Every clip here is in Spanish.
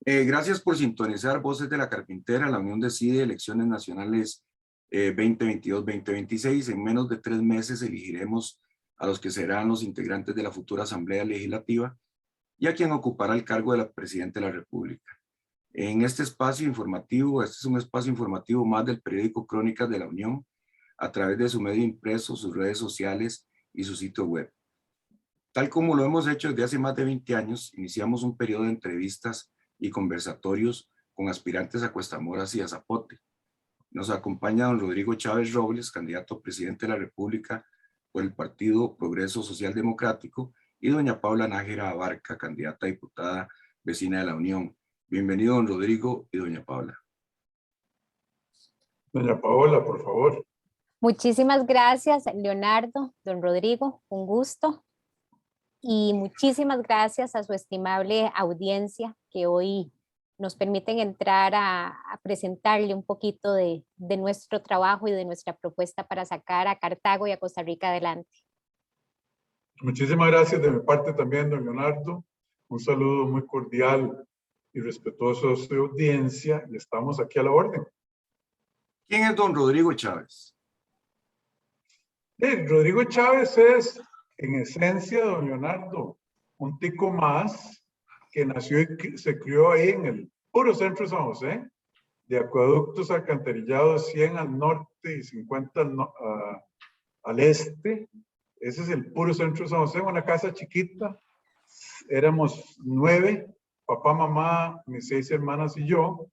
Gracias por sintonizar Voces de la Carpintera. La Unión decide elecciones nacionales 2022-2026. En menos de 3 meses elegiremos a los que serán los integrantes de la futura Asamblea Legislativa y a quien ocupará el cargo de la Presidenta de la República. En este espacio informativo, este es un espacio informativo más del periódico Crónicas de la Unión, a través de su medio impreso, sus redes sociales y su sitio web. Tal como lo hemos hecho desde hace más de 20 años, iniciamos un periodo de entrevistas y conversatorios con aspirantes a Cuestamoras y a Zapote. Nos acompaña don Rodrigo Chávez Robles, candidato a presidente de la República por el Partido Progreso Social Democrático, y doña Paula Nájera Abarca, candidata a diputada vecina de la Unión. Bienvenido don Rodrigo y doña Paula. Doña Paola, por favor. Muchísimas gracias, Leonardo, don Rodrigo, un gusto. Y muchísimas gracias a su estimable audiencia que hoy nos permiten entrar a presentarle un poquito de nuestro trabajo y de nuestra propuesta para sacar a Cartago y a Costa Rica adelante. Muchísimas gracias de mi parte también, don Leonardo. Un saludo muy cordial y respetuoso a su audiencia y estamos aquí a la orden. ¿Quién es don Rodrigo Chávez? Rodrigo Chávez es, en esencia, don Leonardo, un tico más que nació y se crió ahí en el puro centro de San José, de acueductos alcantarillados 100 al norte y 50 al este. Ese es el puro centro de San José, una casa chiquita. Éramos 9, papá, mamá, mis 6 hermanas y yo,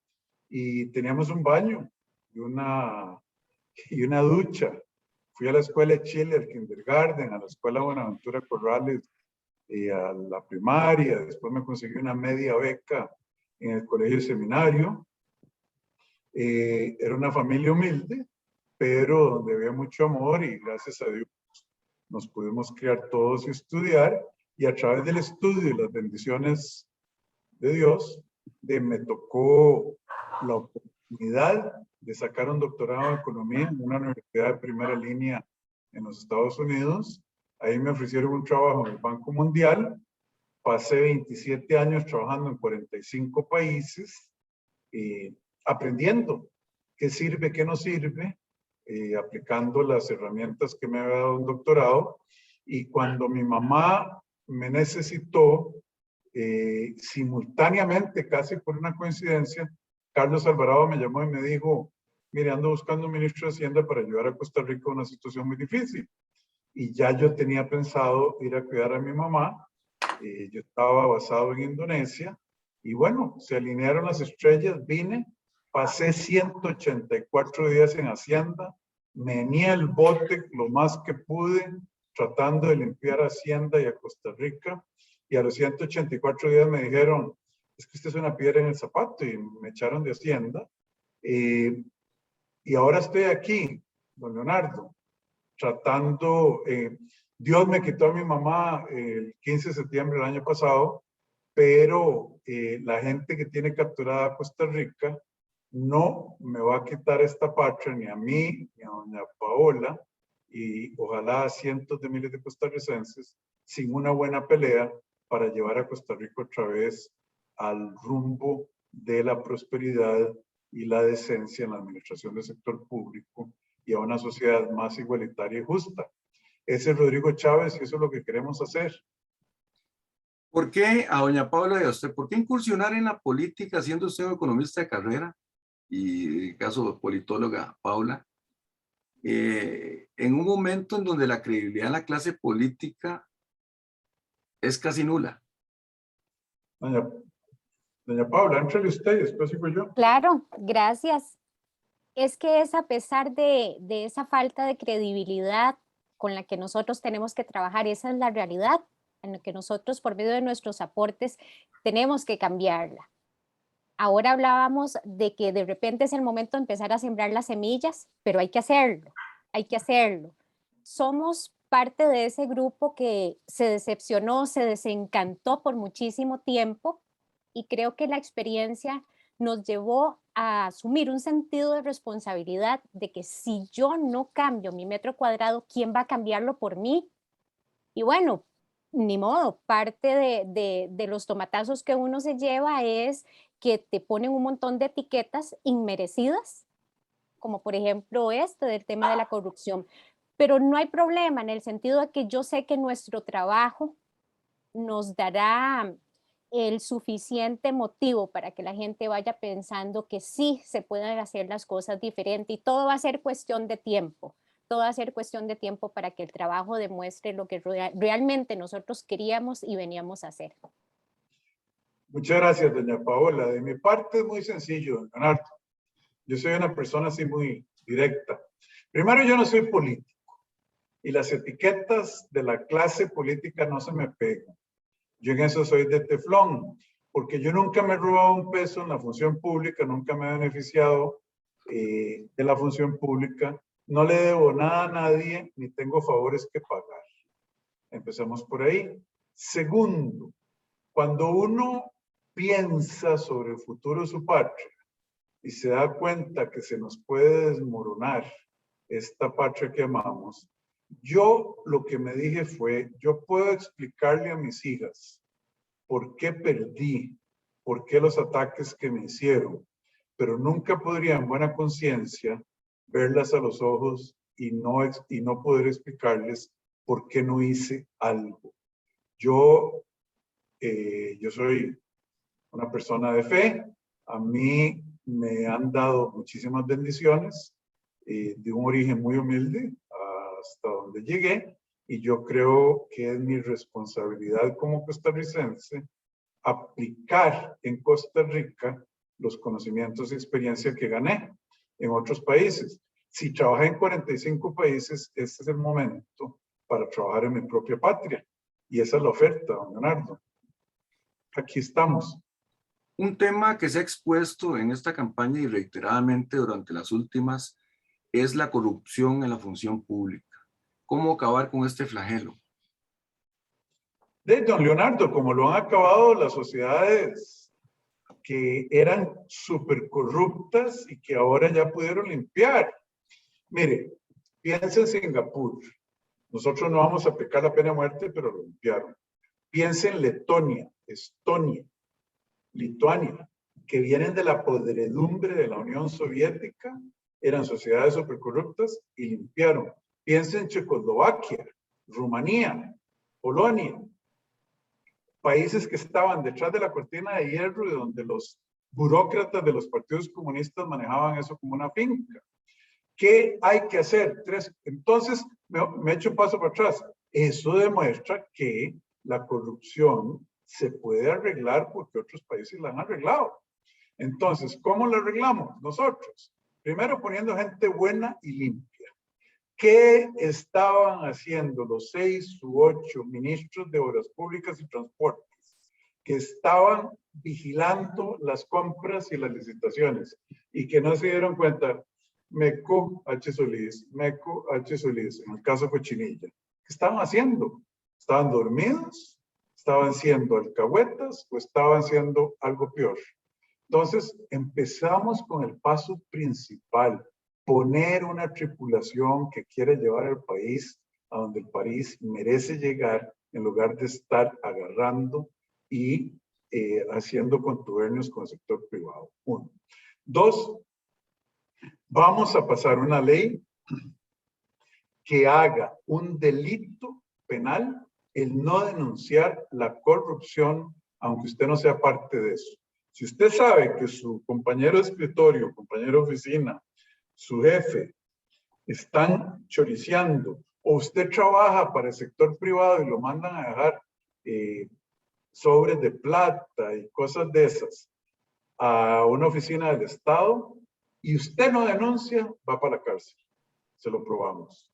y teníamos un baño y una ducha. Fui a la escuela de Chile, al kindergarten, a la escuela Buenaventura Corrales y a la primaria. Después me conseguí una media beca en el colegio seminario. Era una familia humilde, pero donde había mucho amor y gracias a Dios nos pudimos criar todos y estudiar. Y a través del estudio y las bendiciones de Dios, me tocó la oportunidad de sacar un doctorado en economía en una universidad de primera línea en los Estados Unidos. Ahí me ofrecieron un trabajo en el Banco Mundial. Pasé 27 años trabajando en 45 países, aprendiendo qué sirve, qué no sirve, aplicando las herramientas que me había dado un doctorado. Y cuando mi mamá me necesitó, simultáneamente, casi por una coincidencia, Carlos Alvarado me llamó y me dijo, mire, ando buscando un ministro de Hacienda para ayudar a Costa Rica en una situación muy difícil. Y ya yo tenía pensado ir a cuidar a mi mamá. Yo estaba basado en Indonesia. Y bueno, se alinearon las estrellas, vine, pasé 184 días en Hacienda, meneé el bote lo más que pude, tratando de limpiar Hacienda y a Costa Rica. Y a los 184 días me dijeron, es que usted es una piedra en el zapato, y me echaron de Hacienda. Y ahora estoy aquí, don Leonardo, tratando, Dios me quitó a mi mamá el 15 de septiembre del año pasado, pero la gente que tiene capturada Costa Rica no me va a quitar esta patria, ni a mí, ni a doña Paola, y ojalá a cientos de miles de costarricenses, sin una buena pelea para llevar a Costa Rica otra vez al rumbo de la prosperidad y la decencia en la administración del sector público y a una sociedad más igualitaria y justa. Ese es Rodrigo Chávez y eso es lo que queremos hacer. ¿Por qué, a doña Paula y a usted, por qué incursionar en la política siendo usted un economista de carrera y en el caso de politóloga Paula, en un momento en donde la credibilidad de la clase política es casi nula? Doña Paula, entre usted y después sigo yo. Claro, gracias. Es que es a pesar de esa falta de credibilidad con la que nosotros tenemos que trabajar, esa es la realidad en la que nosotros por medio de nuestros aportes tenemos que cambiarla. Ahora hablábamos de que de repente es el momento de empezar a sembrar las semillas, pero hay que hacerlo, hay que hacerlo. Somos parte de ese grupo que se decepcionó, se desencantó por muchísimo tiempo y creo que la experiencia nos llevó a asumir un sentido de responsabilidad de que si yo no cambio mi metro cuadrado, ¿quién va a cambiarlo por mí? Y bueno, ni modo, parte de los tomatazos que uno se lleva es que te ponen un montón de etiquetas inmerecidas, como por ejemplo del tema de la corrupción. Pero no hay problema en el sentido de que yo sé que nuestro trabajo nos dará el suficiente motivo para que la gente vaya pensando que sí se pueden hacer las cosas diferentes y todo va a ser cuestión de tiempo. Todo va a ser cuestión de tiempo para que el trabajo demuestre lo que realmente nosotros queríamos y veníamos a hacer. Muchas gracias, doña Paola. De mi parte es muy sencillo, Leonardo. Yo soy una persona así muy directa. Primero, yo no soy político y las etiquetas de la clase política no se me pegan. Yo en eso soy de teflón, porque yo nunca me he robado un peso en la función pública, nunca me he beneficiado de la función pública, no le debo nada a nadie, ni tengo favores que pagar. Empezamos por ahí. Segundo, cuando uno piensa sobre el futuro de su patria y se da cuenta que se nos puede desmoronar esta patria que amamos, yo lo que me dije fue, yo puedo explicarle a mis hijas por qué perdí, por qué los ataques que me hicieron, pero nunca podría en buena conciencia verlas a los ojos y no poder explicarles por qué no hice algo. Yo soy una persona de fe, a mí me han dado muchísimas bendiciones de un origen muy humilde hasta donde llegué, y yo creo que es mi responsabilidad como costarricense aplicar en Costa Rica los conocimientos y experiencia que gané en otros países. Si trabajé en 45 países, este es el momento para trabajar en mi propia patria. Y esa es la oferta, don Leonardo. Aquí estamos. Un tema que se ha expuesto en esta campaña y reiteradamente durante las últimas es la corrupción en la función pública. ¿Cómo acabar con este flagelo? De don Leonardo, como lo han acabado las sociedades que eran súper corruptas y que ahora ya pudieron limpiar. Mire, piensa en Singapur. Nosotros no vamos a aplicar la pena de muerte, pero lo limpiaron. Piensa en Letonia, Estonia, Lituania, que vienen de la podredumbre de la Unión Soviética, eran sociedades supercorruptas y limpiaron. Piensa en Checoslovaquia, Rumanía, Polonia, países que estaban detrás de la cortina de hierro y donde los burócratas de los partidos comunistas manejaban eso como una finca. ¿Qué hay que hacer? Entonces, me echo un paso para atrás. Eso demuestra que la corrupción se puede arreglar porque otros países la han arreglado. Entonces, ¿cómo la arreglamos? Nosotros, primero poniendo gente buena y limpia. ¿Qué estaban haciendo los 6 u 8 ministros de Obras Públicas y Transportes que estaban vigilando las compras y las licitaciones y que no se dieron cuenta? Meco H. Solís, Meco H. Solís, en el caso Cochinilla. ¿Qué estaban haciendo? ¿Estaban dormidos? ¿Estaban siendo alcahuetas o estaban haciendo algo peor? Entonces, empezamos con el paso principal, poner una tripulación que quiere llevar al país a donde el país merece llegar, en lugar de estar agarrando y haciendo contubernios con el sector privado. 1. 2, vamos a pasar una ley que haga un delito penal el no denunciar la corrupción, aunque usted no sea parte de eso. Si usted sabe que su compañero de escritorio, compañero de oficina, su jefe, están choriceando, o usted trabaja para el sector privado y lo mandan a dejar sobres de plata y cosas de esas a una oficina del Estado, y usted no denuncia, va para la cárcel. Se lo probamos.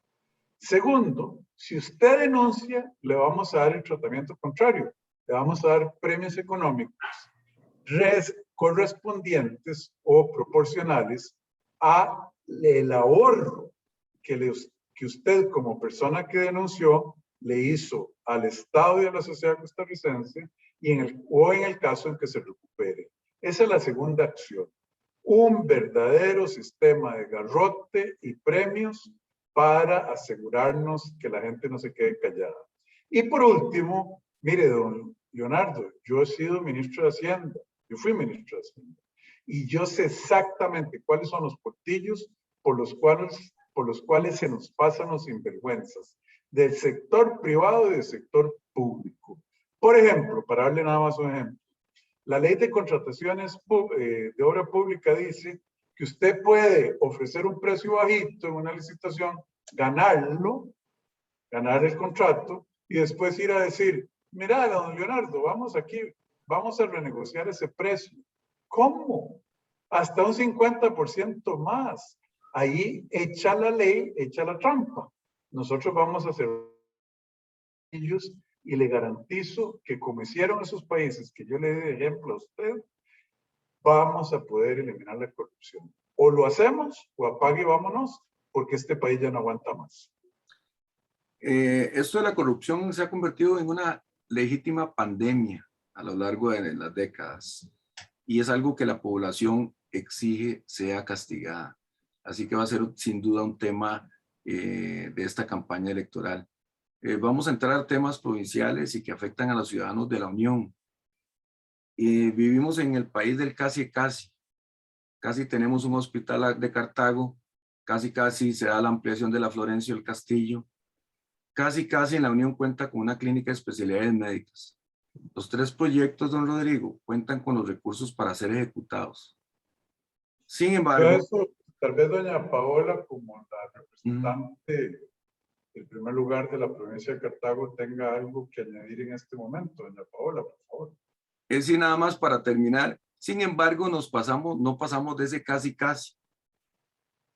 Segundo, si usted denuncia, le vamos a dar el tratamiento contrario. Le vamos a dar premios económicos correspondientes o proporcionales a el ahorro que usted como persona que denunció le hizo al Estado y a la sociedad costarricense o en el caso en que se recupere. Esa es la segunda acción. Un verdadero sistema de garrote y premios para asegurarnos que la gente no se quede callada. Y por último, mire, don Leonardo, yo he sido ministro de Hacienda, yo fui ministro de Hacienda, y yo sé exactamente cuáles son los portillos por los cuales se nos pasan los sinvergüenzas del sector privado y del sector público. Por ejemplo, para darle nada más un ejemplo, la ley de contrataciones de obra pública dice que usted puede ofrecer un precio bajito en una licitación, ganarlo, ganar el contrato, y después ir a decir, mira, don Leonardo, vamos aquí, vamos a renegociar ese precio. ¿Cómo? Hasta un 50% más. Ahí echa la ley, echa la trampa. Nosotros vamos a hacer ellos y le garantizo que como hicieron esos países que yo le di de ejemplo a usted, vamos a poder eliminar la corrupción. O lo hacemos o apague y vámonos, porque este país ya no aguanta más. Esto de la corrupción se ha convertido en una legítima pandemia a lo largo de las décadas y es algo que la población exige sea castigada. Así que va a ser sin duda un tema de esta campaña electoral. Vamos a entrar a temas provinciales y que afectan a los ciudadanos de la Unión. Vivimos en el país del casi casi. Casi tenemos un hospital de Cartago, casi casi se da la ampliación de la Florencio del Castillo, casi casi en la Unión cuenta con una clínica de especialidades médicas. Los 3 proyectos, don Rodrigo, cuentan con los recursos para ser ejecutados. Sin embargo... Eso, tal vez doña Paola, como la representante del primer lugar de la provincia de Cartago, tenga algo que añadir en este momento. Doña Paola, por favor. Es decir, nada más para terminar. Sin embargo, no pasamos de ese casi casi.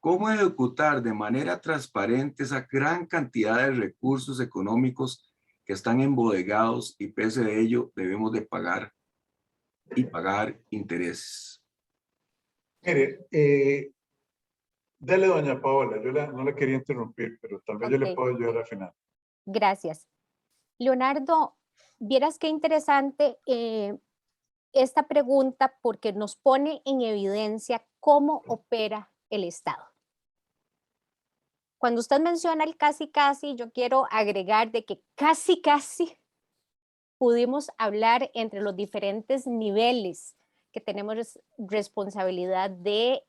¿Cómo ejecutar de manera transparente esa gran cantidad de recursos económicos que están embodegados y pese de ello debemos de pagar y pagar intereses? Mire, dele doña Paola, yo no la quería interrumpir, pero tal vez yo le puedo ayudar al final. Gracias. Leonardo, vieras qué interesante esta pregunta porque nos pone en evidencia cómo opera el Estado. Cuando usted menciona el casi casi, yo quiero agregar de que casi casi pudimos hablar entre los diferentes niveles que tenemos responsabilidad de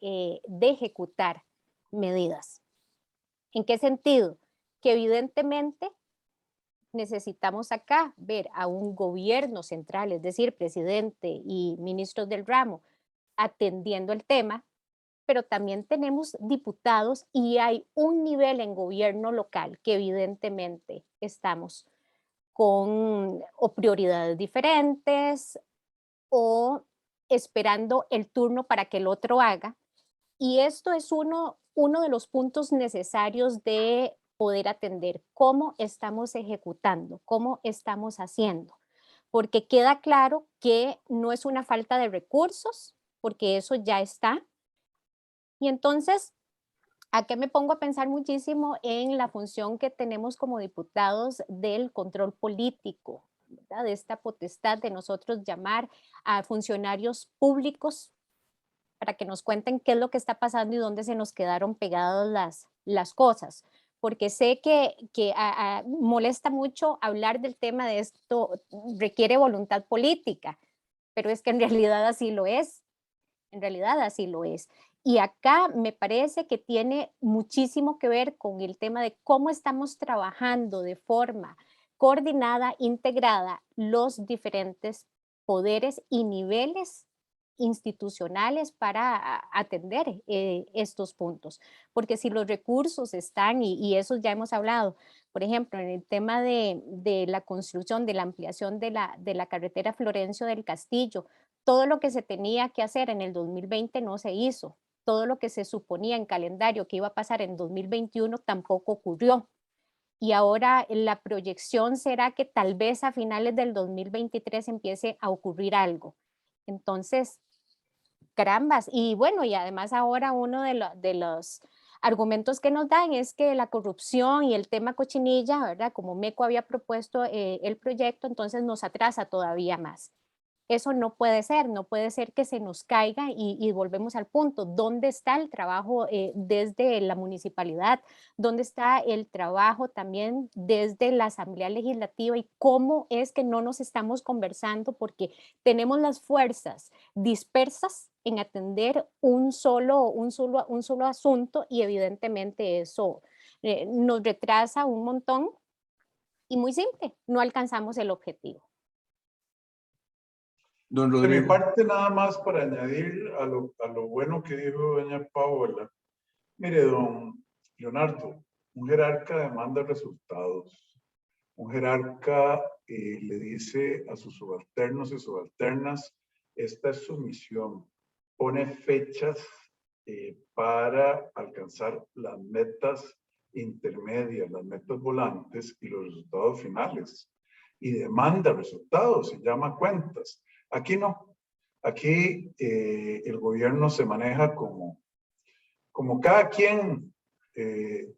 ejecutar medidas. ¿En qué sentido? Que evidentemente necesitamos acá ver a un gobierno central, es decir, presidente y ministros del ramo, atendiendo el tema, pero también tenemos diputados y hay un nivel en gobierno local que evidentemente estamos con o prioridades diferentes o esperando el turno para que el otro haga. Y esto es uno de los puntos necesarios de poder atender cómo estamos ejecutando, cómo estamos haciendo, porque queda claro que no es una falta de recursos, porque eso ya está. Y entonces, ¿a qué me pongo a pensar muchísimo en la función que tenemos como diputados del control político, ¿verdad? De esta potestad de nosotros llamar a funcionarios públicos para que nos cuenten qué es lo que está pasando y dónde se nos quedaron pegadas las cosas. Porque sé que molesta mucho hablar del tema de esto, requiere voluntad política, pero es que en realidad así lo es. En realidad así lo es. Y acá me parece que tiene muchísimo que ver con el tema de cómo estamos trabajando de forma coordinada, integrada, los diferentes poderes y niveles institucionales para atender estos puntos. Porque si los recursos están, y eso ya hemos hablado, por ejemplo, en el tema de la construcción, de la ampliación de la carretera Florencio del Castillo, todo lo que se tenía que hacer en el 2020 no se hizo. Todo lo que se suponía en calendario que iba a pasar en 2021 tampoco ocurrió. Y ahora la proyección será que tal vez a finales del 2023 empiece a ocurrir algo. Entonces, carambas. Y bueno, y además ahora uno de los argumentos que nos dan es que la corrupción y el tema cochinilla, ¿verdad? Como MECO había propuesto el proyecto, entonces nos atrasa todavía más. Eso no puede ser, no puede ser que se nos caiga y volvemos al punto. ¿Dónde está el trabajo desde la municipalidad? ¿Dónde está el trabajo también desde la Asamblea Legislativa? ¿Y cómo es que no nos estamos conversando? Porque tenemos las fuerzas dispersas en atender un solo asunto y evidentemente eso nos retrasa un montón y muy simple, no alcanzamos el objetivo. Don De mi Rodrigo. parte, nada más para añadir a lo bueno que dijo doña Paola. Mire, don Leonardo, un jerarca demanda resultados. Un jerarca le dice a sus subalternos y subalternas, esta es su misión. Pone fechas para alcanzar las metas intermedias, las metas volantes y los resultados finales. Y demanda resultados y llama cuentas. Aquí no. Aquí el gobierno se maneja como cada quien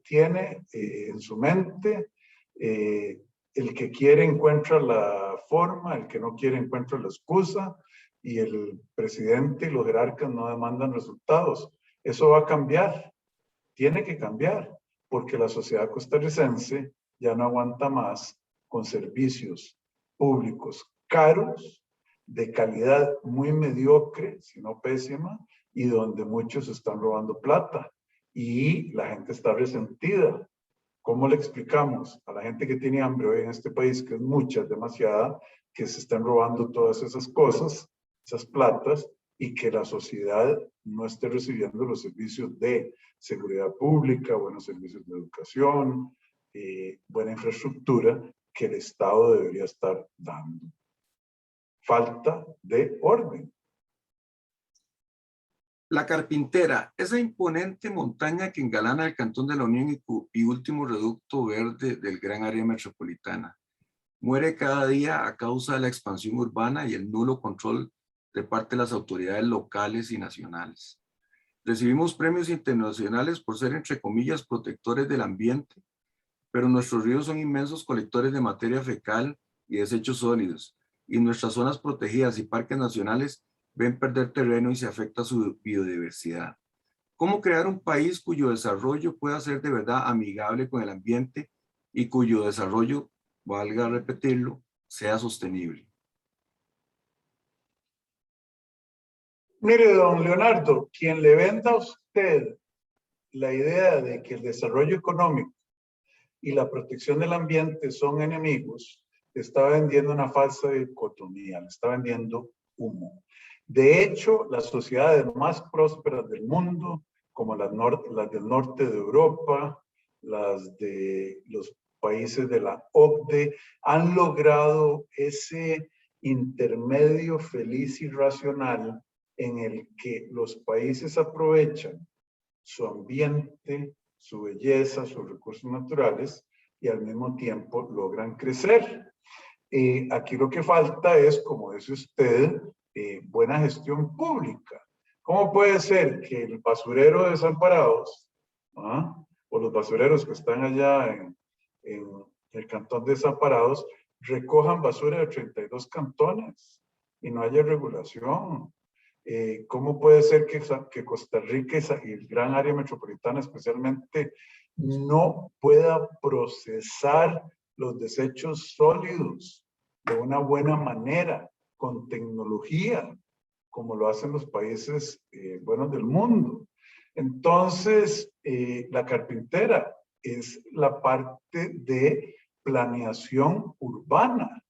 tiene en su mente. El que quiere encuentra la forma, el que no quiere encuentra la excusa, y el presidente y los jerarcas no demandan resultados. Eso va a cambiar, tiene que cambiar, porque la sociedad costarricense ya no aguanta más con servicios públicos caros, de calidad muy mediocre, si no pésima, y donde muchos están robando plata y la gente está resentida. ¿Cómo le explicamos a la gente que tiene hambre hoy en este país, que es mucha, demasiada, que se están robando todas esas cosas, esas platas, y que la sociedad no esté recibiendo los servicios de seguridad pública, buenos servicios de educación, buena infraestructura que el Estado debería estar dando? Falta de orden. La Carpintera, esa imponente montaña que engalana el Cantón de la Unión y último reducto verde del gran área metropolitana, muere cada día a causa de la expansión urbana y el nulo control de parte de las autoridades locales y nacionales. Recibimos premios internacionales por ser, entre comillas, protectores del ambiente, pero nuestros ríos son inmensos colectores de materia fecal y desechos sólidos, y nuestras zonas protegidas y parques nacionales ven perder terreno y se afecta su biodiversidad. ¿Cómo crear un país cuyo desarrollo pueda ser de verdad amigable con el ambiente y cuyo desarrollo, valga repetirlo, sea sostenible? Mire, don Leonardo, quien le venda a usted la idea de que el desarrollo económico y la protección del ambiente son enemigos, le está vendiendo una falsa dicotomía, le está vendiendo humo. De hecho, las sociedades más prósperas del mundo, como las del norte de Europa, las de los países de la OCDE, han logrado ese intermedio feliz y racional en el que los países aprovechan su ambiente, su belleza, sus recursos naturales y al mismo tiempo logran crecer. Aquí lo que falta es, como dice usted, buena gestión pública. ¿Cómo puede ser que el basurero de Desamparados, o los basureros que están allá en el cantón de Desamparados, recojan basura de 32 cantones y no haya regulación? ¿Cómo puede ser que Costa Rica y el gran área metropolitana especialmente no pueda procesar los desechos sólidos de una buena manera, con tecnología, como lo hacen los países buenos del mundo? Entonces, la Carpintera es la parte de planeación urbana,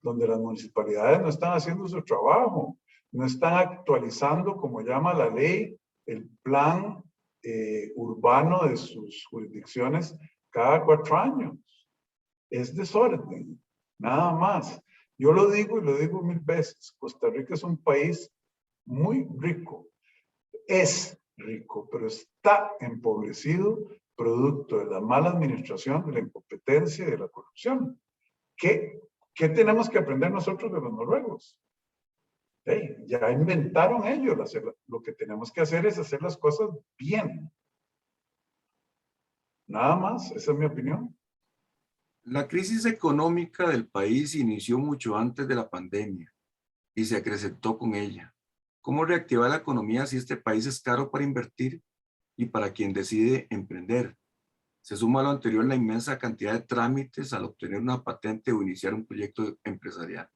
donde las municipalidades no están haciendo su trabajo, no están actualizando, como llama la ley, el plan urbano de sus jurisdicciones cada 4 años. Es desorden, nada más. Yo lo digo y lo digo 1000 veces. Costa Rica es un país muy rico. Es rico, pero está empobrecido producto de la mala administración, de la incompetencia y de la corrupción. ¿Qué tenemos que aprender nosotros de los noruegos? Ya inventaron ellos. Lo que tenemos que hacer es hacer las cosas bien. Nada más, esa es mi opinión. La crisis económica del país inició mucho antes de la pandemia y se acrecentó con ella. ¿Cómo reactivar la economía si este país es caro para invertir y para quien decide emprender? Se suma a lo anterior la inmensa cantidad de trámites al obtener una patente o iniciar un proyecto empresarial.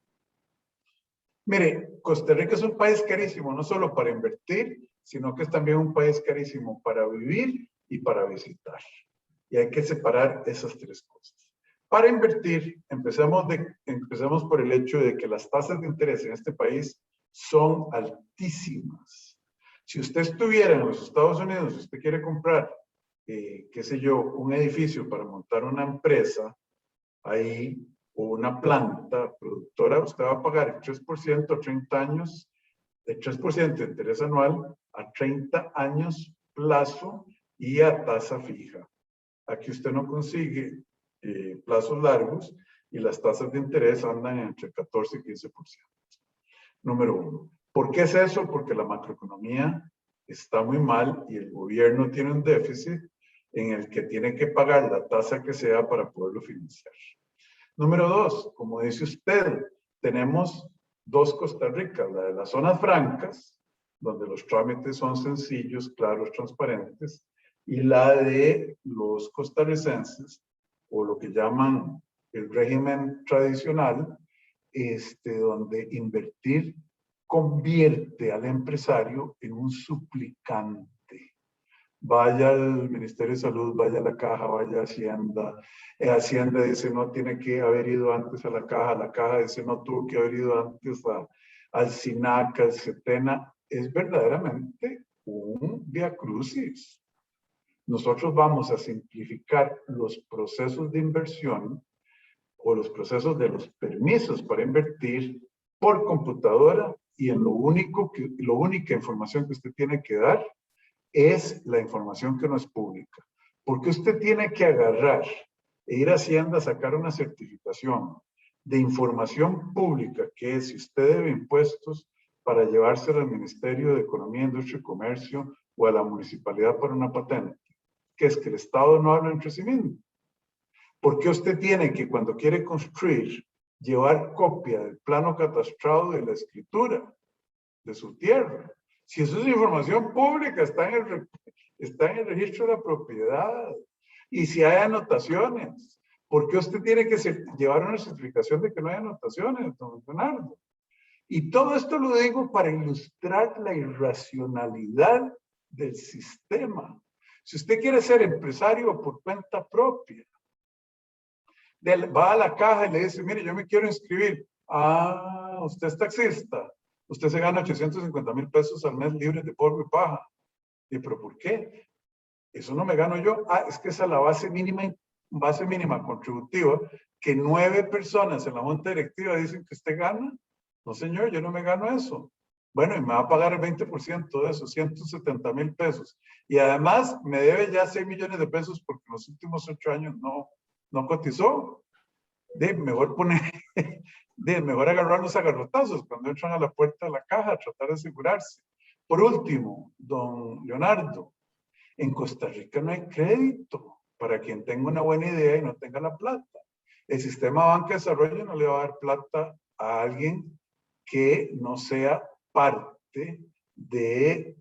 Mire, Costa Rica es un país carísimo, no solo para invertir, sino que es también un país carísimo para vivir y para visitar. Y hay que separar esas tres cosas. Para invertir, empecemos por el hecho de que las tasas de interés en este país son altísimas. Si usted estuviera en los Estados Unidos, si usted quiere comprar, qué sé yo, un edificio para montar una empresa, ahí, o una planta productora, usted va a pagar el 3% a 30 años, el 3% de interés anual a 30 años plazo y a tasa fija. Aquí usted no consigue plazos largos y las tasas de interés andan entre 14 y 15%. Número uno. ¿Por qué es eso? Porque la macroeconomía está muy mal y el gobierno tiene un déficit en el que tiene que pagar la tasa que sea para poderlo financiar. Número dos, como dice usted, tenemos dos Costa Ricas, la de las zonas francas, donde los trámites son sencillos, claros, transparentes, y la de los costarricenses, o lo que llaman el régimen tradicional, donde invertir convierte al empresario en un suplicante. Vaya al Ministerio de Salud, vaya a la caja, vaya a Hacienda. Hacienda dice no tiene que haber ido antes a la caja dice no tuvo que haber ido antes al SINAC, al CETENA. Es verdaderamente un viacrucis. Nosotros vamos a simplificar los procesos de inversión o los procesos de los permisos para invertir por computadora y en la única información que usted tiene que dar es la información que no es pública. Porque usted tiene que agarrar e ir a Hacienda a sacar una certificación de información pública, que es si usted debe impuestos, para llevárselo al Ministerio de Economía, Industria y Comercio o a la municipalidad para una patente, que es que el Estado no habla entre sí mismo. Porque usted tiene que, cuando quiere construir, llevar copia del plano catastrado de la escritura de su tierra? Si eso es información pública, está en el registro de la propiedad. Y si hay anotaciones, ¿por qué usted tiene que llevar una certificación de que no hay anotaciones, don Leonardo? Y todo esto lo digo para ilustrar la irracionalidad del sistema. Si usted quiere ser empresario por cuenta propia, va a la caja y le dice, mire, yo me quiero inscribir. Ah, usted es taxista. Usted se gana 850,000 pesos al mes libres de polvo y paja. ¿Y pero por qué? Eso no me gano yo. Ah, es que esa es la base mínima contributiva que 9 personas en la junta directiva dicen que usted gana. No, señor, yo no me gano eso. Bueno, y me va a pagar el 20% de eso, 170,000 pesos. Y además me debe ya 6 millones de pesos porque en los últimos 8 años no cotizó. Mejor agarrar los agarrotazos cuando entran a la puerta de la caja, tratar de asegurarse. Por último, don Leonardo, en Costa Rica no hay crédito para quien tenga una buena idea y no tenga la plata. El sistema Banca de Desarrollo no le va a dar plata a alguien que no sea parte de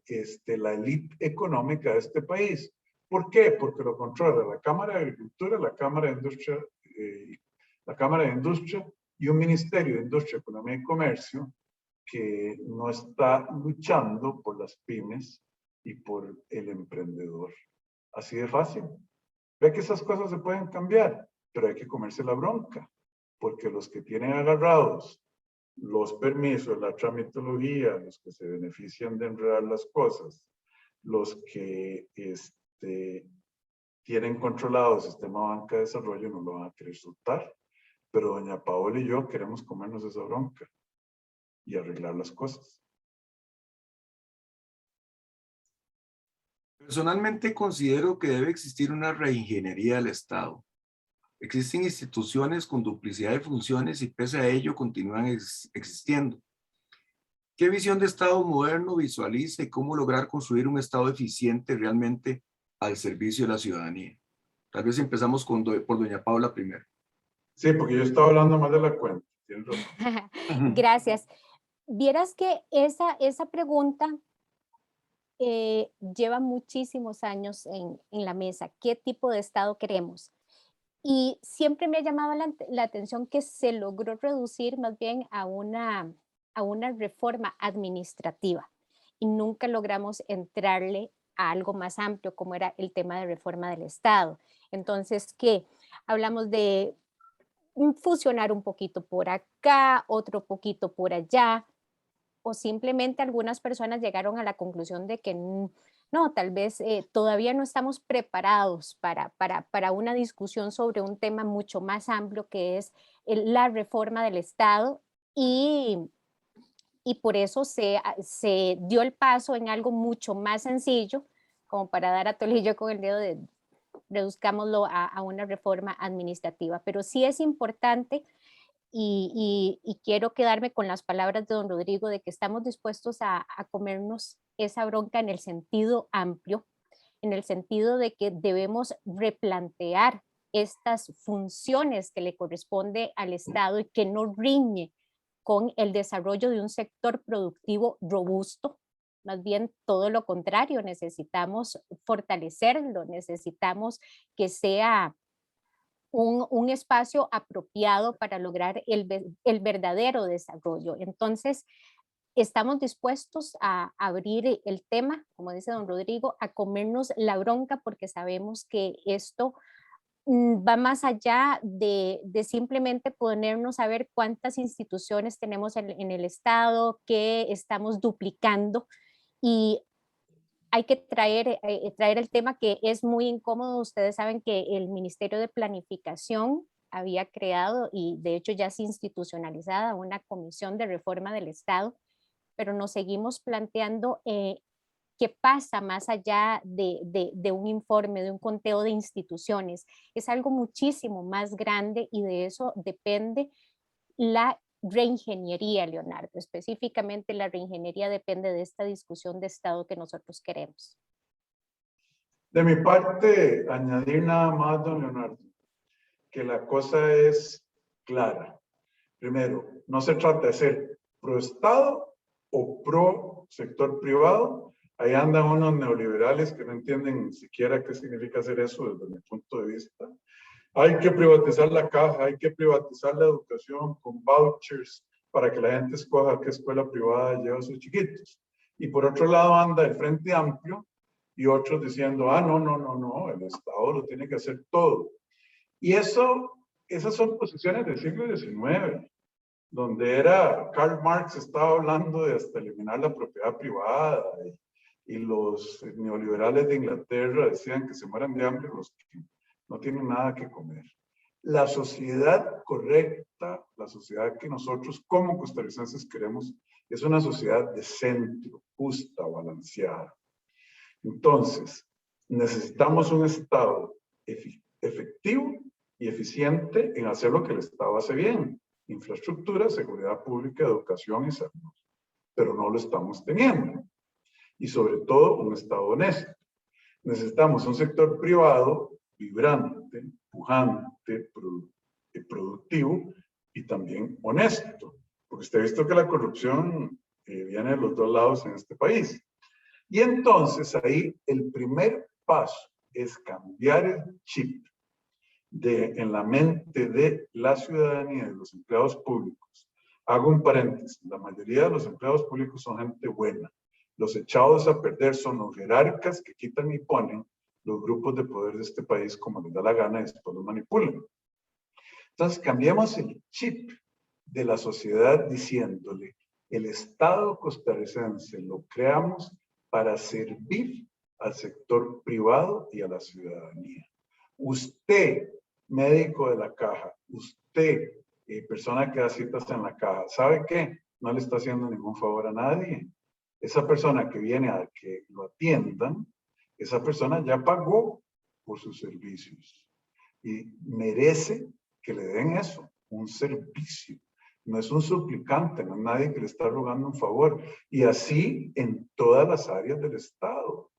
la élite económica de este país. ¿Por qué? Porque lo controla la Cámara de Agricultura, la Cámara de Industria y un Ministerio de Industria, Economía y Comercio que no está luchando por las pymes y por el emprendedor. Así de fácil. Ve que esas cosas se pueden cambiar, pero hay que comerse la bronca, porque los que tienen agarrados los permisos, la tramitología, los que se benefician de enredar las cosas, los que tienen controlado el sistema Banca de Desarrollo no lo van a querer soltar. Pero doña Paola y yo queremos comernos esa bronca y arreglar las cosas. Personalmente considero que debe existir una reingeniería del Estado. Existen instituciones con duplicidad de funciones y pese a ello continúan existiendo. ¿Qué visión de Estado moderno visualiza y cómo lograr construir un Estado eficiente realmente al servicio de la ciudadanía? Tal vez empezamos por doña Paula primero. Sí, porque yo estaba hablando más de la cuenta. Gracias. Vieras que esa pregunta lleva muchísimos años en la mesa. ¿Qué tipo de Estado queremos? Y siempre me ha llamado la atención que se logró reducir más bien a una reforma administrativa y nunca logramos entrarle a algo más amplio como era el tema de reforma del Estado. Entonces, ¿qué? Hablamos de fusionar un poquito por acá, otro poquito por allá, o simplemente algunas personas llegaron a la conclusión de que no, tal vez todavía no estamos preparados para una discusión sobre un tema mucho más amplio que es la reforma del Estado y, y por eso se dio el paso en algo mucho más sencillo, como para dar a Tolillo con el dedo de reduzcámoslo a una reforma administrativa. Pero sí es importante y quiero quedarme con las palabras de don Rodrigo de que estamos dispuestos a comernos esa bronca en el sentido amplio, en el sentido de que debemos replantear estas funciones que le corresponde al Estado y que no riñe con el desarrollo de un sector productivo robusto. Más bien todo lo contrario, necesitamos fortalecerlo, necesitamos que sea un espacio apropiado para lograr el verdadero desarrollo. Entonces, estamos dispuestos a abrir el tema, como dice don Rodrigo, a comernos la bronca porque sabemos que esto va más allá de simplemente ponernos a ver cuántas instituciones tenemos en el Estado, qué estamos duplicando y hay que traer el tema que es muy incómodo. Ustedes saben que el Ministerio de Planificación había creado y de hecho ya es institucionalizada una comisión de reforma del Estado, pero nos seguimos planteando qué pasa más allá de un informe, de un conteo de instituciones. Es algo muchísimo más grande y de eso depende la reingeniería, Leonardo. Específicamente la reingeniería depende de esta discusión de Estado que nosotros queremos. De mi parte, añadir nada más, don Leonardo, que la cosa es clara. Primero, no se trata de ser pro Estado o pro sector privado. Ahí andan unos neoliberales que no entienden ni siquiera qué significa hacer eso desde mi punto de vista. Hay que privatizar la caja, hay que privatizar la educación con vouchers para que la gente escoja qué escuela privada lleva a sus chiquitos. Y por otro lado anda el Frente Amplio y otros diciendo, no, el Estado lo tiene que hacer todo. Y esas son posiciones del siglo XIX, donde Karl Marx estaba hablando de hasta eliminar la propiedad privada y los neoliberales de Inglaterra decían que se mueran de hambre los que no tienen nada que comer. La sociedad correcta, la sociedad que nosotros como costarricenses queremos, es una sociedad decente, justa, balanceada. Entonces, necesitamos un Estado efectivo y eficiente en hacer lo que el Estado hace bien: infraestructura, seguridad pública, educación y salud. Pero no lo estamos teniendo. Y sobre todo, un Estado honesto. Necesitamos un sector privado vibrante, pujante, productivo y también honesto. Porque usted ha visto que la corrupción viene de los dos lados en este país. Y entonces ahí el primer paso es cambiar el chip en la mente de la ciudadanía, de los empleados públicos. Hago un paréntesis: la mayoría de los empleados públicos son gente buena. Los echados a perder son los jerarcas que quitan y ponen los grupos de poder de este país como les da la gana y después los manipulan. Entonces cambiemos el chip de la sociedad diciéndole: el Estado costarricense lo creamos para servir al sector privado y a la ciudadanía. Usted, médico de la caja, usted, persona que da citas en la caja, ¿sabe qué? No le está haciendo ningún favor a nadie. Esa persona que viene a que lo atiendan, esa persona ya pagó por sus servicios y merece que le den eso, un servicio. No es un suplicante, no es nadie que le está rogando un favor. Y así en todas las áreas del Estado,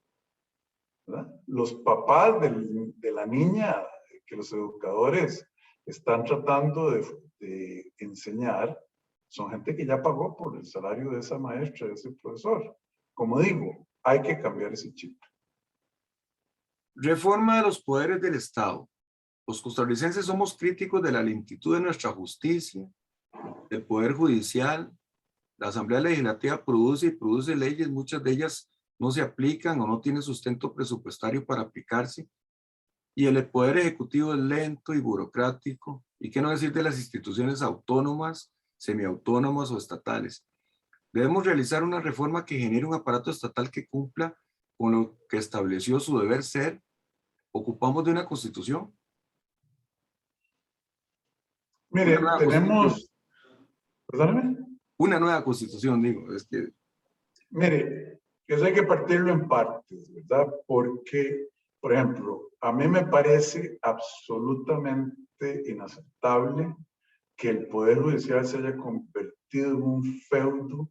¿verdad? Los papás de la niña que los educadores están tratando de enseñar son gente que ya pagó por el salario de esa maestra, de ese profesor. Como digo, hay que cambiar ese chip. Reforma de los poderes del Estado. Los costarricenses somos críticos de la lentitud de nuestra justicia, del Poder Judicial. La Asamblea Legislativa produce leyes, muchas de ellas no se aplican o no tienen sustento presupuestario para aplicarse. Y el Poder Ejecutivo es lento y burocrático. ¿Y qué no decir de las instituciones autónomas, semiautónomas o estatales? Debemos realizar una reforma que genere un aparato estatal que cumpla con lo que estableció su deber ser. Ocupamos de una constitución. Mire, tenemos, perdóname. Una nueva constitución, digo, es que... Mire, eso hay que partirlo en partes, ¿verdad? Porque, por ejemplo, a mí me parece absolutamente inaceptable que el Poder Judicial se haya convertido en un feudo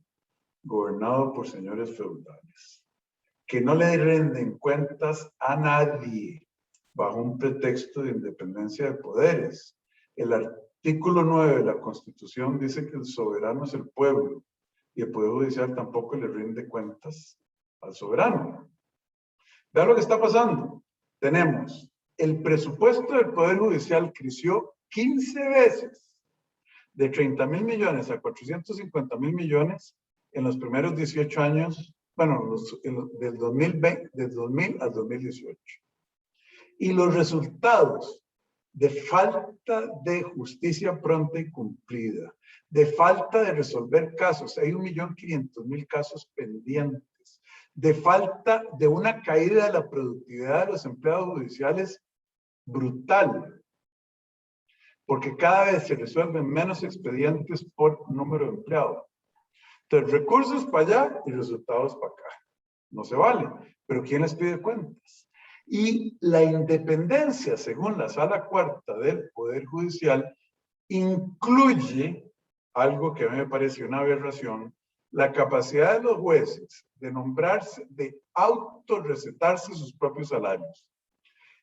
gobernado por señores feudales, que no le rinden cuentas a nadie bajo un pretexto de independencia de poderes. El artículo 9 de la Constitución dice que el soberano es el pueblo y el Poder Judicial tampoco le rinde cuentas al soberano. Vean lo que está pasando. Tenemos el presupuesto del Poder Judicial creció 15 veces, de 30,000 millones a 450,000 millones en los primeros 18 años, bueno, del 2000 al 2018. Y los resultados de falta de justicia pronta y cumplida, de falta de resolver casos, hay 1.500.000 casos pendientes, de falta de una caída de la productividad de los empleados judiciales brutal, porque cada vez se resuelven menos expedientes por número de empleados. Entonces, recursos para allá y resultados para acá. No se vale. Pero ¿quién les pide cuentas? Y la independencia, según la Sala Cuarta del Poder Judicial, incluye algo que a mí me parece una aberración, la capacidad de los jueces de nombrarse, de autorrecetarse sus propios salarios.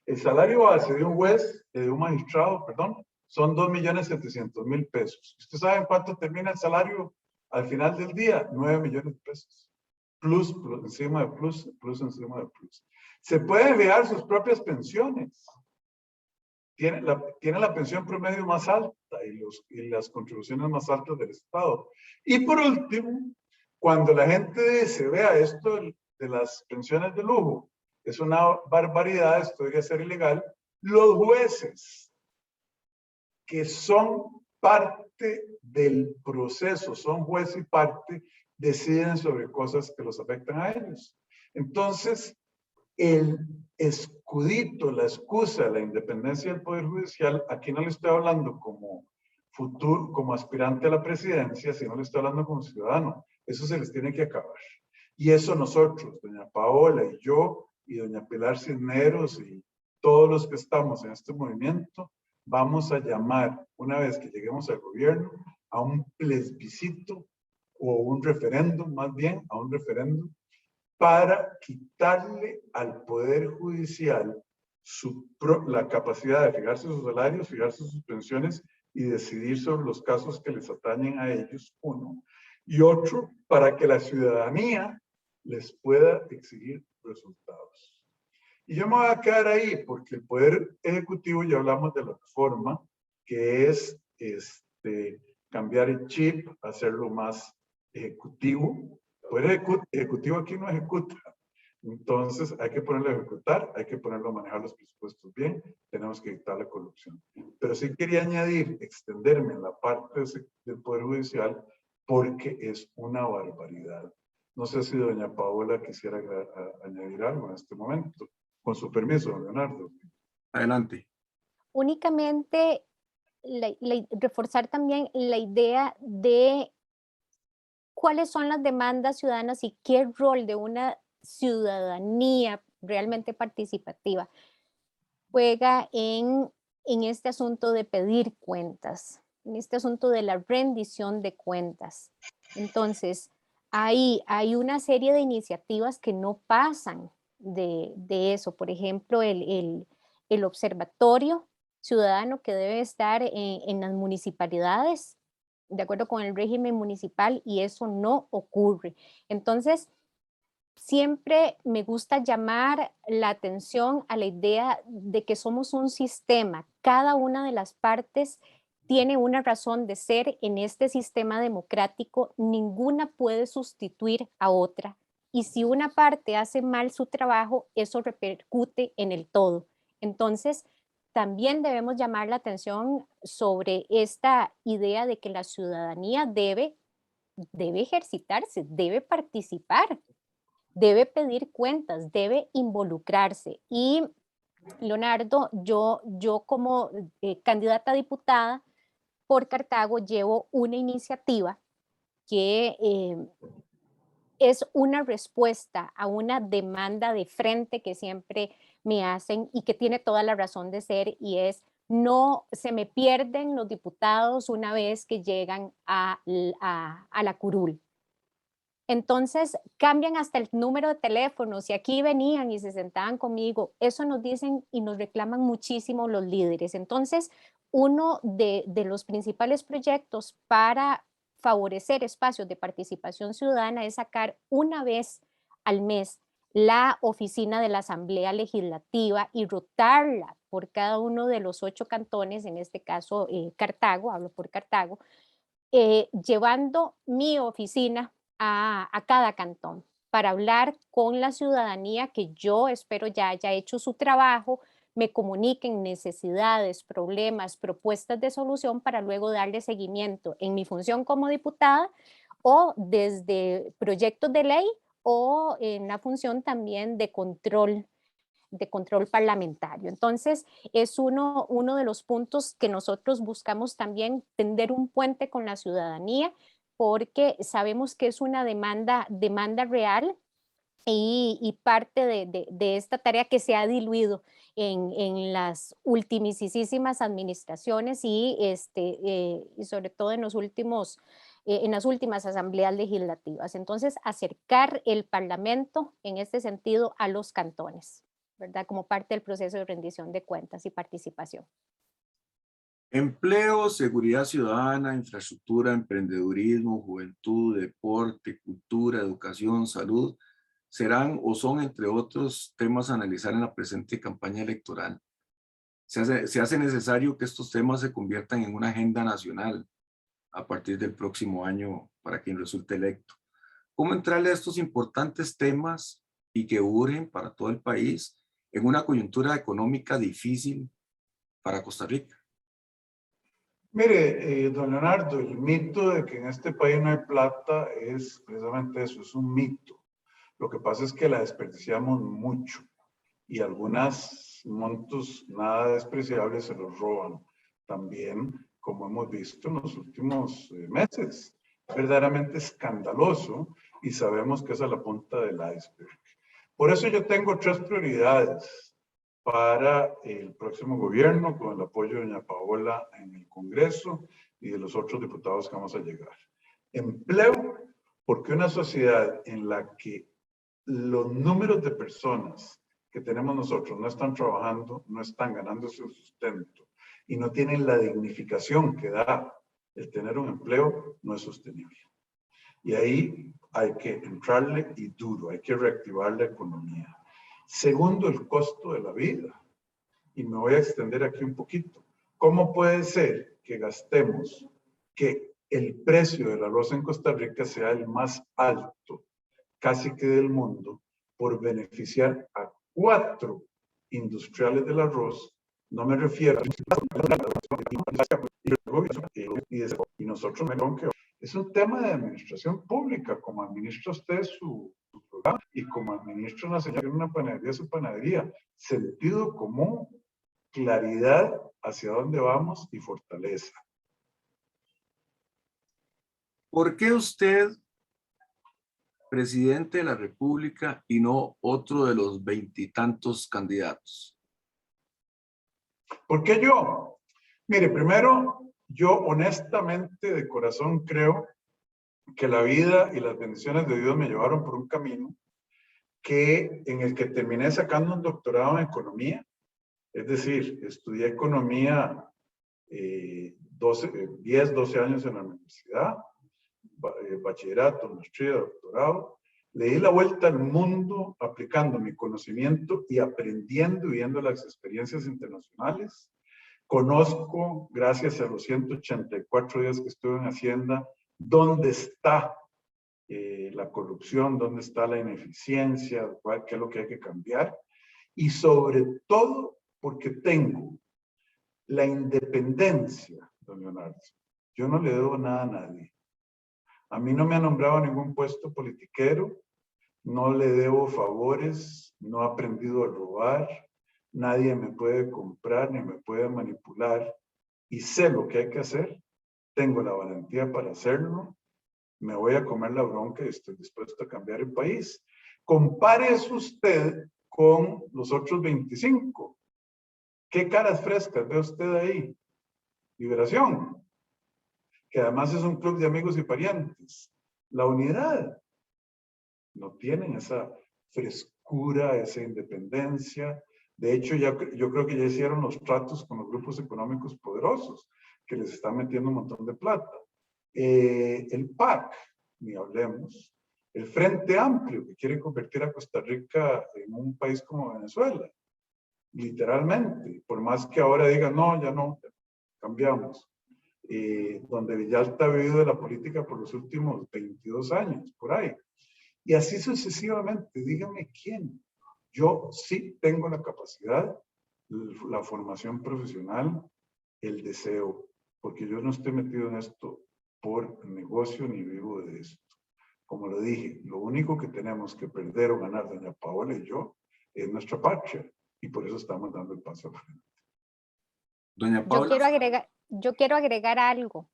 El salario base de un juez, de un magistrado, perdón, son 2.700.000 pesos. ¿Usted sabe en cuánto termina el salario al final del día? 9 millones de pesos. Plus encima de plus encima de plus. Se puede fijar sus propias pensiones. Tiene la pensión promedio más alta y las contribuciones más altas del Estado. Y por último, cuando la gente dice, vea, esto de las pensiones de lujo es una barbaridad, esto debería ser ilegal, los jueces que son parte del proceso, son juez y parte, deciden sobre cosas que los afectan a ellos. Entonces, el escudito, la excusa, la independencia del Poder Judicial, aquí no le estoy hablando como futuro, como aspirante a la presidencia, sino le estoy hablando como ciudadano. Eso se les tiene que acabar. Y eso nosotros, doña Paola y yo, y doña Pilar Cisneros y todos los que estamos en este movimiento, vamos a llamar, una vez que lleguemos al gobierno, a un plebiscito o un referéndum, más bien, a un referéndum, para quitarle al Poder Judicial la capacidad de fijarse sus salarios, fijarse sus pensiones y decidir sobre los casos que les atañen a ellos, uno. Y otro, para que la ciudadanía les pueda exigir resultados. Y yo me voy a quedar ahí porque el Poder Ejecutivo, ya hablamos de la reforma, que es cambiar el chip, hacerlo más ejecutivo. El Poder Ejecutivo aquí no ejecuta. Entonces hay que ponerlo a ejecutar, hay que ponerlo a manejar los presupuestos bien, tenemos que evitar la corrupción. Pero sí quería añadir, extenderme en la parte del Poder Judicial, porque es una barbaridad. No sé si doña Paola quisiera añadir algo en este momento. Con su permiso, don Leonardo. Adelante. Únicamente reforzar también la idea de cuáles son las demandas ciudadanas y qué rol de una ciudadanía realmente participativa juega en este asunto de pedir cuentas, en este asunto de la rendición de cuentas. Entonces, hay una serie de iniciativas que no pasan de eso. Por ejemplo, el observatorio ciudadano que debe estar en las municipalidades de acuerdo con el régimen municipal, y eso no ocurre. Entonces, siempre me gusta llamar la atención a la idea de que somos un sistema. Cada una de las partes tiene una razón de ser en este sistema democrático. Ninguna puede sustituir a otra. Y si una parte hace mal su trabajo, eso repercute en el todo. Entonces, también debemos llamar la atención sobre esta idea de que la ciudadanía debe ejercitarse, debe participar, debe pedir cuentas, debe involucrarse. Y Leonardo, yo como candidata a diputada por Cartago llevo una iniciativa que es una respuesta a una demanda de frente que siempre me hacen y que tiene toda la razón de ser, y es: no se me pierden los diputados una vez que llegan a la curul. Entonces cambian hasta el número de teléfono. Si aquí venían y se sentaban conmigo, eso nos dicen y nos reclaman muchísimo los líderes. Entonces, uno de los principales proyectos para favorecer espacios de participación ciudadana es sacar una vez al mes la oficina de la Asamblea Legislativa y rotarla por cada uno de los 8 cantones, en este caso Cartago, hablo por Cartago, llevando mi oficina a cada cantón para hablar con la ciudadanía, que yo espero ya haya hecho su trabajo, me comuniquen necesidades, problemas, propuestas de solución para luego darle seguimiento en mi función como diputada o desde proyectos de ley o en la función también de control parlamentario. Entonces, es uno de los puntos que nosotros buscamos también, tender un puente con la ciudadanía, porque sabemos que es una demanda real y parte de esta tarea que se ha diluido en las ultimisísimas administraciones y sobre todo en las últimas asambleas legislativas. Entonces, acercar el Parlamento en este sentido a los cantones, ¿verdad? Como parte del proceso de rendición de cuentas y participación. Empleo, seguridad ciudadana, infraestructura, emprendedurismo, juventud, deporte, cultura, educación, salud, serán o son, entre otros, temas a analizar en la presente campaña electoral. Se hace necesario que estos temas se conviertan en una agenda nacional a partir del próximo año para quien resulte electo. ¿Cómo entrarle a estos importantes temas y que urgen para todo el país en una coyuntura económica difícil para Costa Rica? Mire, don Leonardo, el mito de que en este país no hay plata es precisamente eso, es un mito. Lo que pasa es que la desperdiciamos mucho y algunos montos nada despreciables se los roban. También, como hemos visto en los últimos meses, verdaderamente escandaloso, y sabemos que es a la punta del iceberg. Por eso yo tengo 3 prioridades para el próximo gobierno, con el apoyo de doña Paola en el Congreso y de los otros diputados que vamos a llegar. Empleo, porque una sociedad en la que los números de personas que tenemos nosotros no están trabajando, no están ganando su sustento y no tienen la dignificación que da el tener un empleo, no es sostenible. Y ahí hay que entrarle y duro, hay que reactivar la economía. Segundo, el costo de la vida. Y me voy a extender aquí un poquito. ¿Cómo puede ser que gastemos, que el precio del arroz en Costa Rica sea el más alto, casi que del mundo, por beneficiar a 4 industriales del arroz? No me refiero a... Y nosotros es un tema de administración pública, como administra usted su programa y como administra una señora en una panadería su panadería. Sentido común, claridad hacia dónde vamos y fortaleza. ¿Por qué usted, presidente de la República, y no otro de los 20 y tantos candidatos? ¿Por qué yo? Mire, primero, yo honestamente de corazón creo que la vida y las bendiciones de Dios me llevaron por un camino en el que terminé sacando un doctorado en economía. Es decir, estudié economía 10, 12 años en la universidad, bachillerato, maestría, doctorado. Le di la vuelta al mundo aplicando mi conocimiento y aprendiendo y viendo las experiencias internacionales. Conozco, gracias a los 184 días que estuve en Hacienda, dónde está la corrupción, dónde está la ineficiencia, qué es lo que hay que cambiar. Y sobre todo porque tengo la independencia, don Leonardo. Yo no le debo nada a nadie. A mí no me ha nombrado ningún puesto politiquero, no le debo favores, no he aprendido a robar, nadie me puede comprar ni me puede manipular y sé lo que hay que hacer, tengo la valentía para hacerlo, me voy a comer la bronca y estoy dispuesto a cambiar el país. Compare eso usted con los otros 25. ¿Qué caras frescas ve usted ahí? Liberación, que además es un club de amigos y parientes. La Unidad, no tienen esa frescura, esa independencia. De hecho, yo creo que ya hicieron los tratos con los grupos económicos poderosos, que les están metiendo un montón de plata. El PAC, ni hablemos. El Frente Amplio, que quiere convertir a Costa Rica en un país como Venezuela. Literalmente. Por más que ahora digan, no, ya no, cambiamos. Donde Villalta ha vivido de la política por los últimos 22 años, por ahí. Y así sucesivamente, dígame quién. Yo sí tengo la capacidad, la formación profesional, el deseo, porque yo no estoy metido en esto por negocio ni vivo de esto. Como lo dije, lo único que tenemos que perder o ganar doña Paola y yo es nuestra patria, y por eso estamos dando el paso al frente. Doña Paola. Yo quiero agregar algo,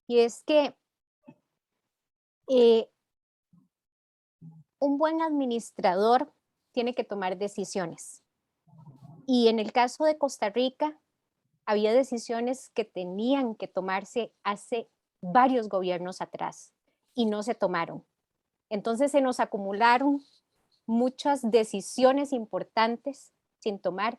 y es que un buen administrador tiene que tomar decisiones. Y en el caso de Costa Rica, había decisiones que tenían que tomarse hace varios gobiernos atrás y no se tomaron. Entonces se nos acumularon muchas decisiones importantes sin tomar,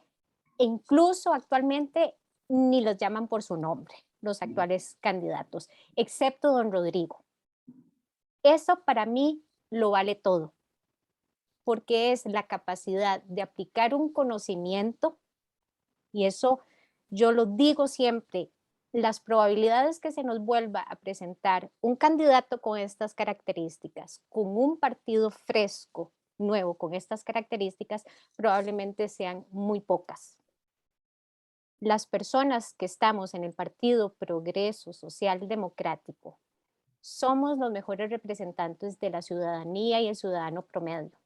e incluso actualmente ni los llaman por su nombre, los actuales candidatos, excepto don Rodrigo. Eso para mí lo vale todo, porque es la capacidad de aplicar un conocimiento, y eso yo lo digo siempre, las probabilidades que se nos vuelva a presentar un candidato con estas características, con un partido fresco, nuevo, con estas características, probablemente sean muy pocas. Las personas que estamos en el Partido Progreso Social Democrático somos los mejores representantes de la ciudadanía y el ciudadano promedio.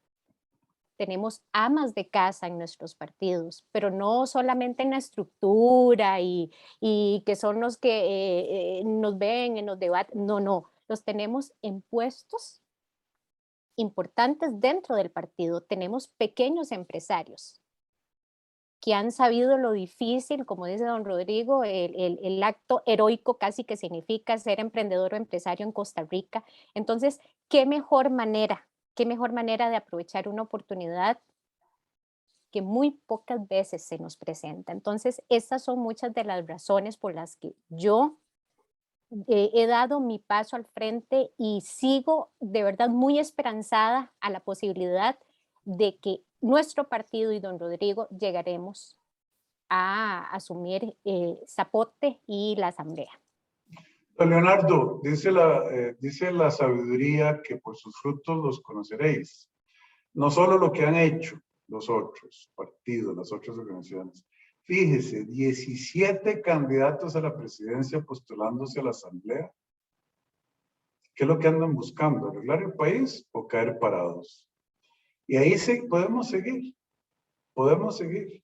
Tenemos amas de casa en nuestros partidos, pero no solamente en la estructura y que son los que nos ven en los debates, no, los tenemos en puestos importantes dentro del partido. Tenemos pequeños empresarios que han sabido lo difícil, como dice don Rodrigo, el acto heroico casi que significa ser emprendedor o empresario en Costa Rica. Entonces, qué mejor manera de aprovechar una oportunidad que muy pocas veces se nos presenta. Entonces, estas son muchas de las razones por las que yo he dado mi paso al frente y sigo de verdad muy esperanzada a la posibilidad de que nuestro partido y don Rodrigo llegaremos a asumir Zapote y la Asamblea. Don Leonardo, dice la sabiduría que por sus frutos los conoceréis. No solo lo que han hecho los otros partidos, las otras organizaciones. Fíjese, 17 candidatos a la presidencia postulándose a la Asamblea. ¿Qué es lo que andan buscando? ¿Arreglar el país o caer parados? Y ahí sí podemos seguir. Podemos seguir.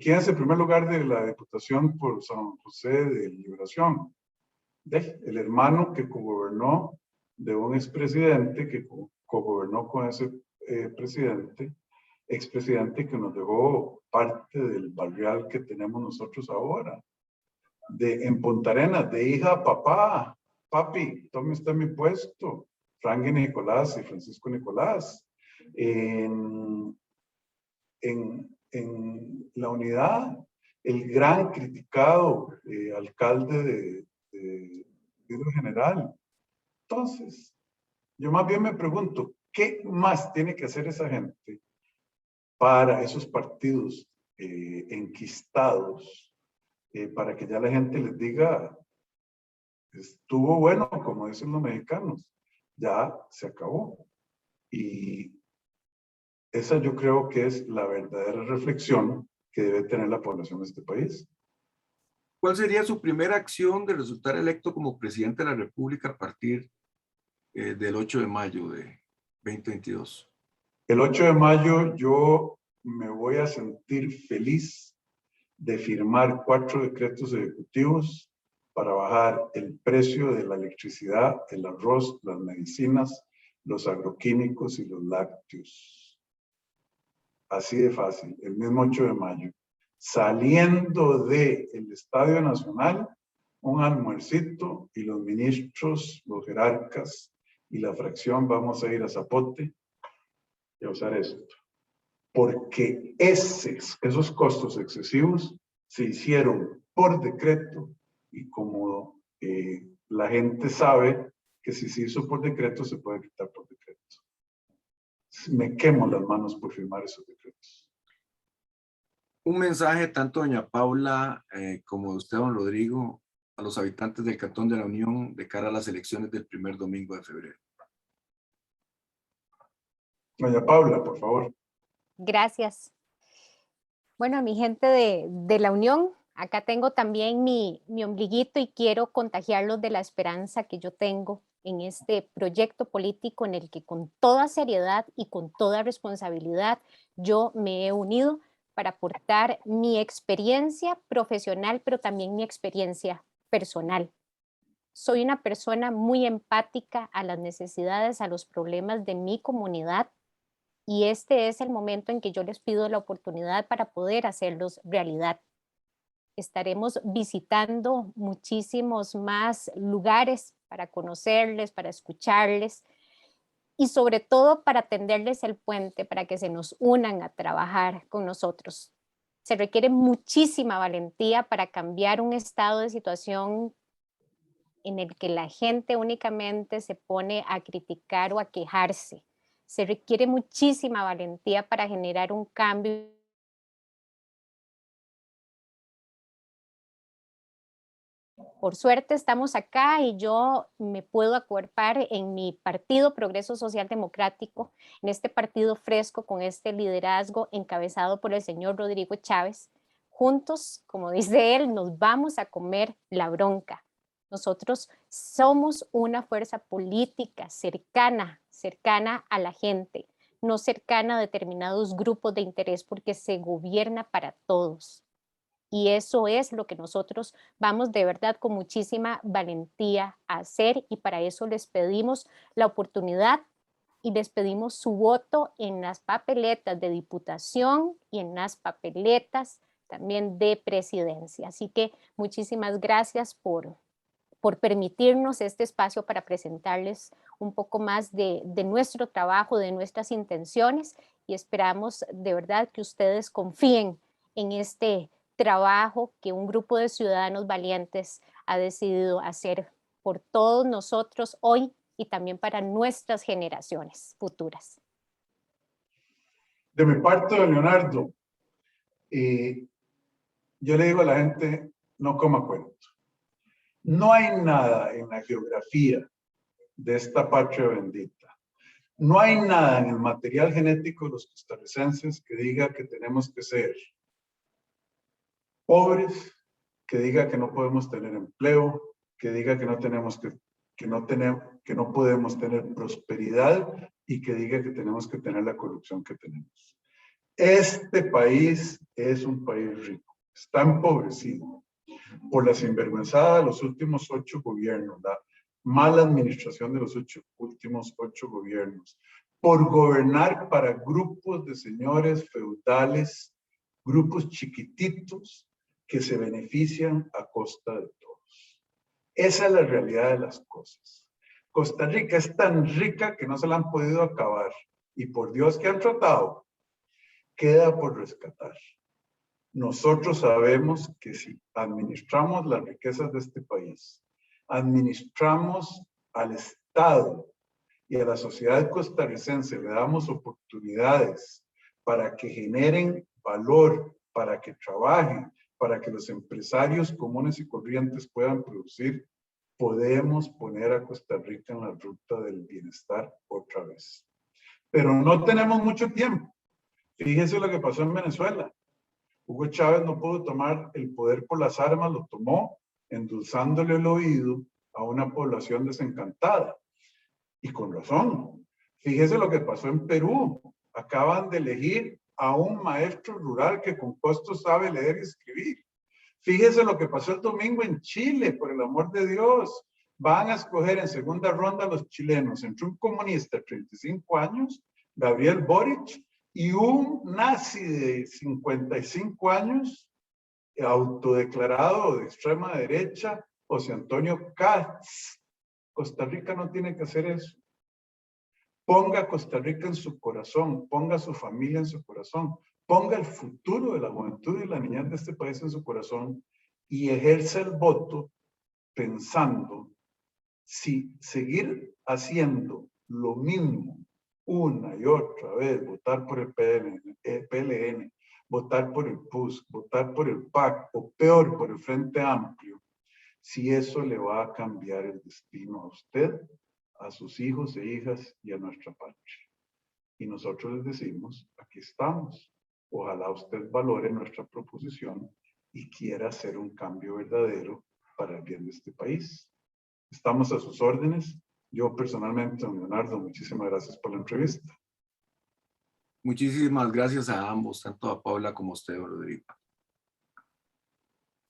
¿Quién es el primer lugar de la Diputación por San José de Liberación? El hermano que cogobernó de un expresidente que cogobernó con ese expresidente que nos dejó parte del barrial que tenemos nosotros ahora. En Punta Arenas, de hija a papá, papi, tome usted mi puesto. Frankie Nicolás y Francisco Nicolás. En la Unidad, el gran criticado alcalde de Río General. Entonces, yo más bien me pregunto, ¿qué más tiene que hacer esa gente para esos partidos enquistados, para que ya la gente les diga, estuvo bueno, como dicen los mexicanos, ya se acabó? Y esa yo creo que es la verdadera reflexión que debe tener la población de este país. ¿Cuál sería su primera acción de resultar electo como presidente de la República a partir del 8 de mayo de 2022? El 8 de mayo yo me voy a sentir feliz de firmar 4 decretos ejecutivos para bajar el precio de la electricidad, el arroz, las medicinas, los agroquímicos y los lácteos. Así de fácil, el mismo 8 de mayo. Saliendo del Estadio Nacional, un almuercito y los ministros, los jerarcas y la fracción vamos a ir a Zapote y a usar esto. Porque esos costos excesivos se hicieron por decreto y como la gente sabe que si se hizo por decreto se puede quitar por decreto. Me quemo las manos por firmar esos decretos. Un mensaje tanto doña Paula como de usted, don Rodrigo, a los habitantes del Cantón de la Unión de cara a las elecciones del primer domingo de febrero. Doña Paula, por favor. Gracias. Bueno, a mi gente de la Unión, acá tengo también mi ombliguito y quiero contagiarlos de la esperanza que yo tengo en este proyecto político en el que con toda seriedad y con toda responsabilidad yo me he unido para aportar mi experiencia profesional, pero también mi experiencia personal. Soy una persona muy empática a las necesidades, a los problemas de mi comunidad y este es el momento en que yo les pido la oportunidad para poder hacerlos realidad. Estaremos visitando muchísimos más lugares para conocerles, para escucharles y sobre todo para tenderles el puente, para que se nos unan a trabajar con nosotros. Se requiere muchísima valentía para cambiar un estado de situación en el que la gente únicamente se pone a criticar o a quejarse. Se requiere muchísima valentía para generar un cambio. Por suerte estamos acá y yo me puedo acuerpar en mi partido Progreso Social Democrático, en este partido fresco con este liderazgo encabezado por el señor Rodrigo Chávez. Juntos, como dice él, nos vamos a comer la bronca. Nosotros somos una fuerza política cercana a la gente, no cercana a determinados grupos de interés porque se gobierna para todos. Y eso es lo que nosotros vamos de verdad con muchísima valentía a hacer y para eso les pedimos la oportunidad y les pedimos su voto en las papeletas de diputación y en las papeletas también de presidencia. Así que muchísimas gracias por permitirnos este espacio para presentarles un poco más de nuestro trabajo, de nuestras intenciones y esperamos de verdad que ustedes confíen en este trabajo que un grupo de ciudadanos valientes ha decidido hacer por todos nosotros hoy y también para nuestras generaciones futuras. De mi parte, don Leonardo, yo le digo a la gente, no coma cuento. No hay nada en la geografía de esta patria bendita. No hay nada en el material genético de los costarricenses que diga que tenemos que ser pobres, que diga que no podemos tener empleo, que diga que no podemos tener prosperidad y que diga que tenemos que tener la corrupción que tenemos. Este país es un país rico, está empobrecido por la sinvergüenzada de los últimos 8 gobiernos, la mala administración de los últimos 8 gobiernos, por gobernar para grupos de señores feudales, grupos chiquititos que se benefician a costa de todos. Esa es la realidad de las cosas. Costa Rica es tan rica que no se la han podido acabar y por Dios que han tratado, queda por rescatar. Nosotros sabemos que si administramos las riquezas de este país, administramos al Estado y a la sociedad costarricense, le damos oportunidades para que generen valor, para que trabajen, para que los empresarios comunes y corrientes puedan producir, podemos poner a Costa Rica en la ruta del bienestar otra vez. Pero no tenemos mucho tiempo. Fíjese lo que pasó en Venezuela. Hugo Chávez no pudo tomar el poder por las armas, lo tomó endulzándole el oído a una población desencantada. Y con razón. Fíjese lo que pasó en Perú. Acaban de elegir a un maestro rural que con costo sabe leer y escribir. Fíjese lo que pasó el domingo en Chile, por el amor de Dios. Van a escoger en segunda ronda a los chilenos entre un comunista de 35 años, Gabriel Boric, y un nazi de 55 años, autodeclarado de extrema derecha, José Antonio Katz. Costa Rica no tiene que hacer eso. Ponga a Costa Rica en su corazón, ponga a su familia en su corazón, ponga el futuro de la juventud y la niñez de este país en su corazón y ejerce el voto pensando si seguir haciendo lo mismo una y otra vez, votar por el PLN, votar por el PUS, votar por el PAC o peor por el Frente Amplio, si eso le va a cambiar el destino a usted, a sus hijos e hijas y a nuestra patria. Y nosotros les decimos, aquí estamos. Ojalá usted valore nuestra proposición y quiera hacer un cambio verdadero para el bien de este país. Estamos a sus órdenes. Yo personalmente, don Leonardo, muchísimas gracias por la entrevista. Muchísimas gracias a ambos, tanto a Paula como a usted, Rodrigo.